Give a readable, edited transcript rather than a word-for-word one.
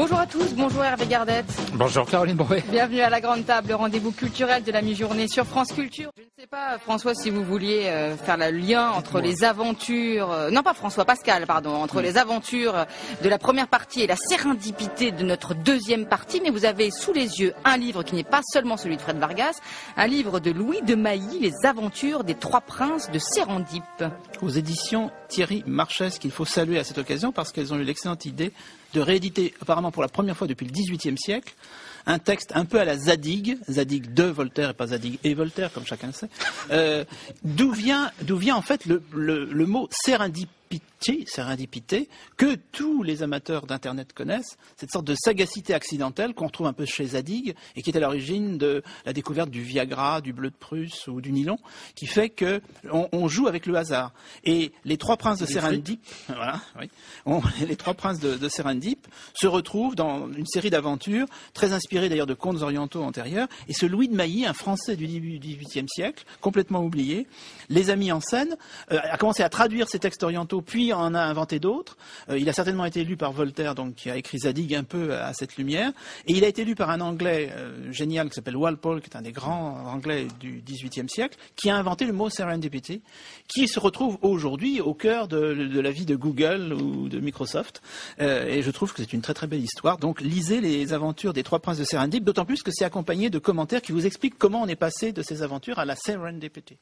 Bonjour à tous, bonjour Hervé Gardette. Bonjour Caroline Brouet. Bienvenue à la Grande Table, le rendez-vous culturel de la mi-journée sur France Culture. Je ne sais pas, François, si vous vouliez faire le lien entre les aventures... non, pas François, Pascal, pardon. Entre les aventures de la première partie et la sérendipité de notre deuxième partie. Mais vous avez sous les yeux un livre qui n'est pas seulement celui de Fred Vargas, un livre de Louis de Mailly, Les aventures des trois princes de Sérendipe. Aux éditions Thierry Marchès, qu'il faut saluer à cette occasion parce qu'elles ont eu l'excellente idée de rééditer, apparemment pour la première fois depuis le XVIIIe siècle, un texte un peu à la Zadig de Voltaire et pas Zadig et Voltaire, comme chacun le sait, d'où vient en fait le mot sérendipité, que tous les amateurs d'Internet connaissent, cette sorte de sagacité accidentelle qu'on retrouve un peu chez Zadig et qui est à l'origine de la découverte du Viagra, du bleu de Prusse ou du nylon, qui fait que on joue avec le hasard. Et les trois princes de Sérendipe, voilà, oui, les trois princes de Sérendipe se retrouvent dans une série d'aventures très inspirées d'ailleurs de contes orientaux antérieurs. Et ce Louis de Mailly, un Français du XVIIIe siècle, complètement oublié, les a mis en scène, a commencé à traduire ces textes orientaux, puis en a inventé d'autres. Il a certainement été lu par Voltaire, donc qui a écrit Zadig un peu à cette lumière. Et il a été lu par un Anglais génial qui s'appelle Walpole, qui est un des grands Anglais du XVIIIe siècle, qui a inventé le mot serendipity, qui se retrouve aujourd'hui au cœur de la vie de Google ou de Microsoft. Et je trouve que c'est une très très belle histoire. Donc lisez les aventures des trois princes de Sérendipe, d'autant plus que c'est accompagné de commentaires qui vous expliquent comment on est passé de ces aventures à la serendipity.